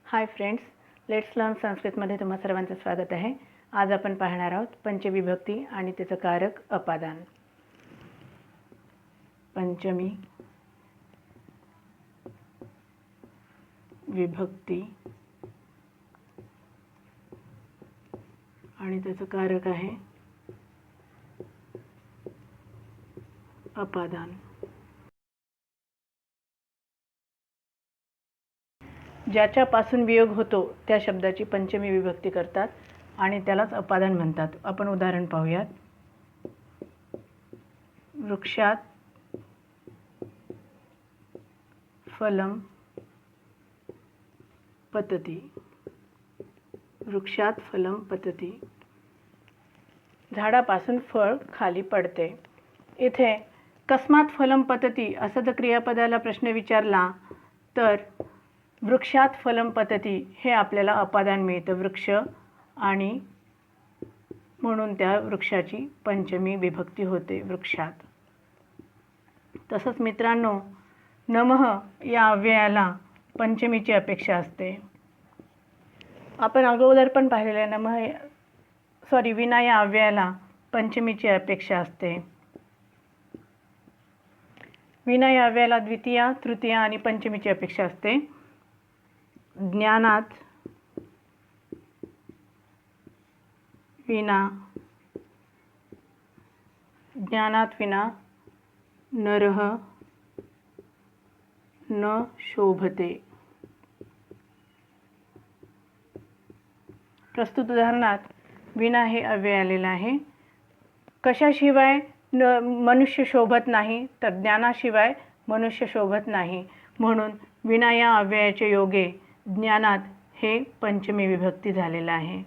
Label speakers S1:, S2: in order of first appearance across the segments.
S1: Hi friends, let's learn संस्कृतमध्ये तुम्हा सर्वांचं स्वागत आहे. आज आपण पाहणार आहोत पंचविभक्ती आणि त्याचं कारक अपादान. पंचमी विभक्ती आणि त्याचं कारक आहे अपादान. ज्याच्यापासून वियोग होतो त्या शब्दाची पंचमी विभक्ती करतात आणि त्यालाच अपादान म्हणतात. आपण उदाहरण पाहूयात. वृक्षात फलम पतती. वृक्षात फलम पतती. झाडापासून फळ खाली पडते. इथे कस्मात फलम पतती असं जर क्रियापदाला प्रश्न विचारला तर वृक्षात फलम पतती हे आपल्याला अपादान मिळतं, वृक्ष, आणि म्हणून त्या वृक्षाची पंचमी विभक्ती होते वृक्षात. तसंच मित्रांनो, नमः या अव्ययाला पंचमीची अपेक्षा असते. आपण अगोदर पण पाहिलेलं आहे. विना या अव्ययाला पंचमीची अपेक्षा असते. विना या अव्ययाला द्वितीया, तृतीया आणि पंचमीची अपेक्षा असते. ज्ञानात विना नरः न शोभते. प्रस्तुत उदाहरणात विना हे अव्यय आलेलं आहे. कशाशिवाय मनुष्य शोभत नाही, तर ज्ञानाशिवाय मनुष्य शोभत नाही. म्हणून विना या अव्ययाचे योगे ज्ञानात हे पंचमी विभक्ती झालेलं आहे.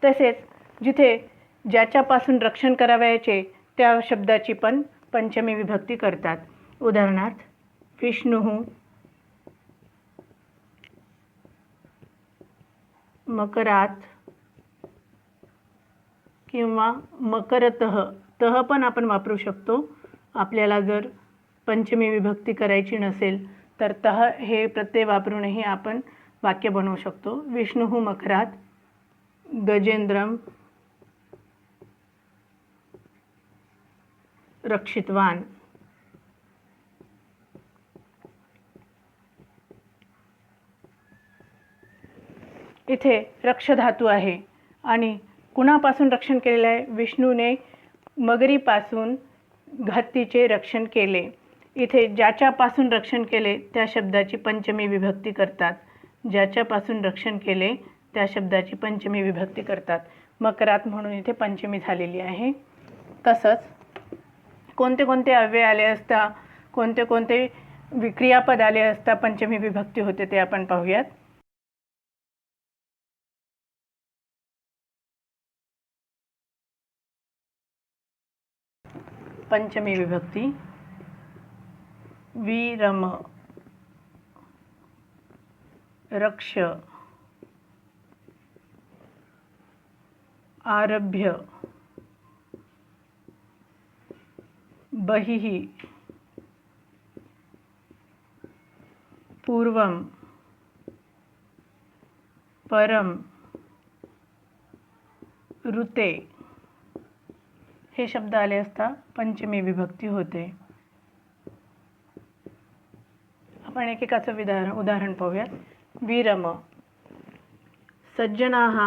S1: तसेच जिथे ज्याच्यापासून रक्षण करावयाचे त्या शब्दाची पण पंचमी विभक्ती करतात. उदाहरणार्थ विष्णुः मकरात किंवा मकरतः. तह पण आपण वापरू शकतो. आपल्याला जर पंचमी विभक्ती करायची नसेल तर तह हे प्रत्यय वापरूनही आपण वाक्य बनवू शकतो. विष्णुः मकरात गजेंद्रम रक्षितवान. इथे रक्ष धातू आहे आणि कुणापासून रक्षण केलेलं आहे? विष्णूने मगरीपासून हत्तीचे रक्षण केले. इथे ज्याच्यापासून रक्षण केले त्या शब्दाची पंचमी विभक्ती करतात. ज्याच्यापासून रक्षण केले त्या शब्दाची पंचमी विभक्ती करतात. मकरात म्हणून इथे पंचमी झालेली आहे. तसंच कोणते कोणते अव्यय आले असता, कोणते कोणते क्रियापद आले असता पंचमी विभक्ती होते ते आपण पाहूयात. पंचमी विभक्ती वीरम, रक्ष, आरभ्य, बहिः, पूर्वम, परम, ऋते हे शब्द आले असता पंचमी विभक्ती होते. आपण एकेकाचं उदाहरण पाहूयात. वीरम, सज्जनाः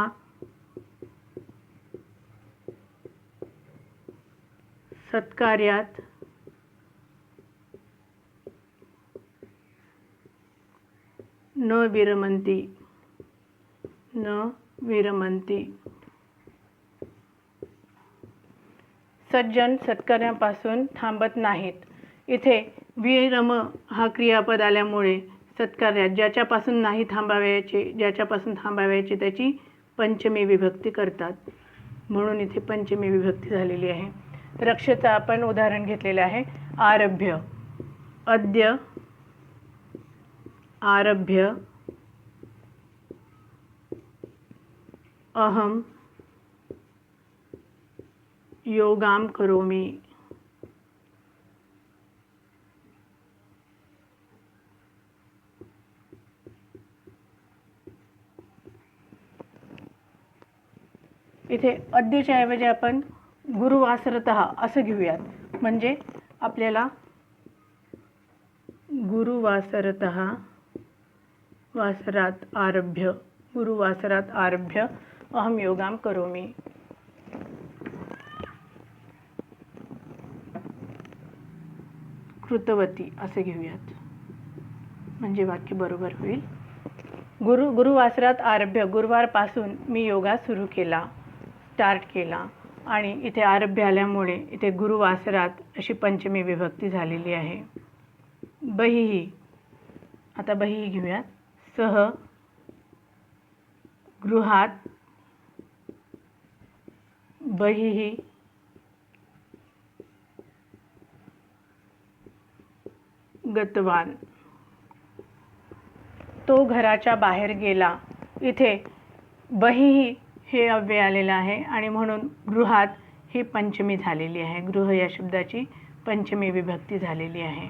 S1: सत्कार्यात न विरमन्ति. सज्जन सत्कार्यापासून थांबत नाहीत. इथे विरम हा क्रियापद आल्यामुळे सत्कार्यात ज्याच्यापासून थांबावयाचे त्याची पंचमी विभक्ती करतात. म्हणून इथे पंचमी विभक्ती झालेली आहे. रक्षेचं आपण उदाहरण घेतलेलं आहे. आरभ्य, अद्य आरभ्य अहम योगाम करोमि. इथे अद्यच्या ऐवजी आपण गुरुवासरतः असं घेऊयात. म्हणजे आपल्याला गुरुवासरतः वासरात आरभ्य, गुरुवासरात आरभ्य अहम योगाम करोमि. कृतवती असे घेऊयात, म्हणजे वाक्य बरोबर होईल. गुरुवासरात आरभ्य, गुरुवारपासून मी योगा सुरू केला, स्टार्ट केला. आणि इथे आरभ्य आल्यामुळे इथे गुरुवासरात अशी पंचमी विभक्ती झालेली आहे. बहिः, आता बहिः घेऊयात. सह गृहात बहिः गतवान. तो घराच्या बाहेर गेला. इथे बहिः हे अव्यय आलेलं आहे आणि म्हणून गृहात ही पंचमी झालेली आहे. गृह या शब्दाची पंचमी विभक्ती झालेली आहे.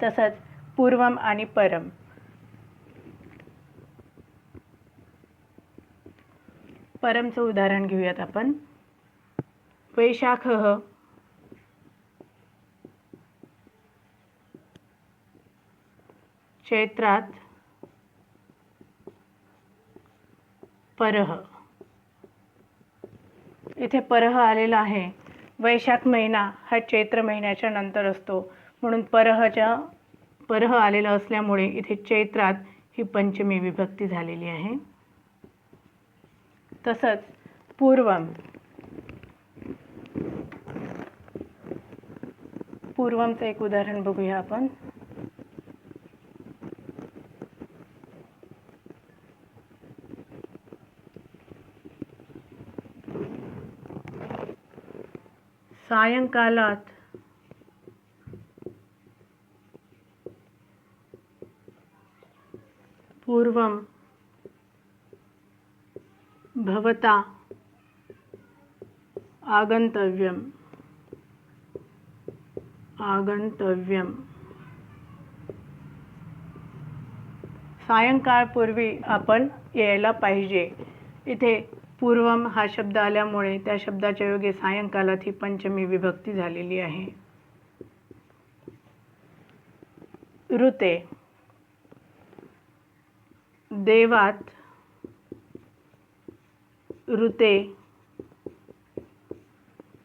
S1: तसंच पूर्वम आणि परम. परमचं उदाहरण घेऊयात आपण. वैशाखः चैत्रात परः. इथे परः आलेला आहे. वैशाख महिना हा चैत्र महिन्याच्या नंतर असतो, म्हणून परः आलेला असल्यामुळे इथे चैत्रात ही पंचमी विभक्ती झालेली आहे. तसंच पूर्वम. पूर्वमचं एक उदाहरण बघूया आपण. सायंकालात पूर्वम भवता आगंतव्यम. सायंकाळपूर्वी आपण यायला पाहिजे. इथे पूर्वम हा शब्द आल्यामुळे त्या शब्दाच्या योगे सायंकालात ही पंचमी विभक्ती झालेली आहे. ऋते. देवात ऋते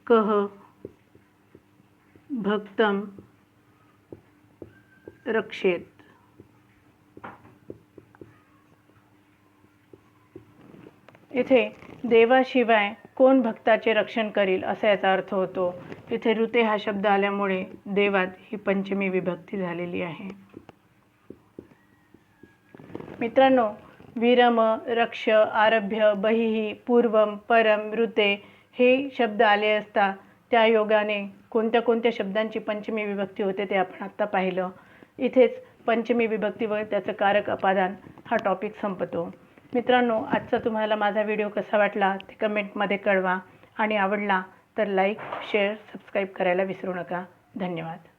S1: कः भक्तं रक्षेत. इथे देवाशिवाय कोण भक्ताचे रक्षण करील असा याचा अर्थ होतो. इथे ऋते हा शब्द आल्यामुळे देवात ही पंचमी विभक्ती झालेली आहे. मित्रांनो, विरम, रक्ष, आरभ्य, बहिः, पूर्वम, परम, ऋते हे शब्द आले असता त्या योगाने कोणत्या कोणत्या शब्दांची पंचमी विभक्ती होते ते आपण आत्ता पाहिलं. इथेच पंचमी विभक्ती व त्याचं कारक अपादान हा टॉपिक संपतो. मित्रांनो, आजचा तुम्हाला माझा व्हिडिओ कसा वाटला ते कमेंटमध्ये कळवा आणि आवडला तर लाईक, शेअर, सबस्क्राईब करायला विसरू नका. धन्यवाद.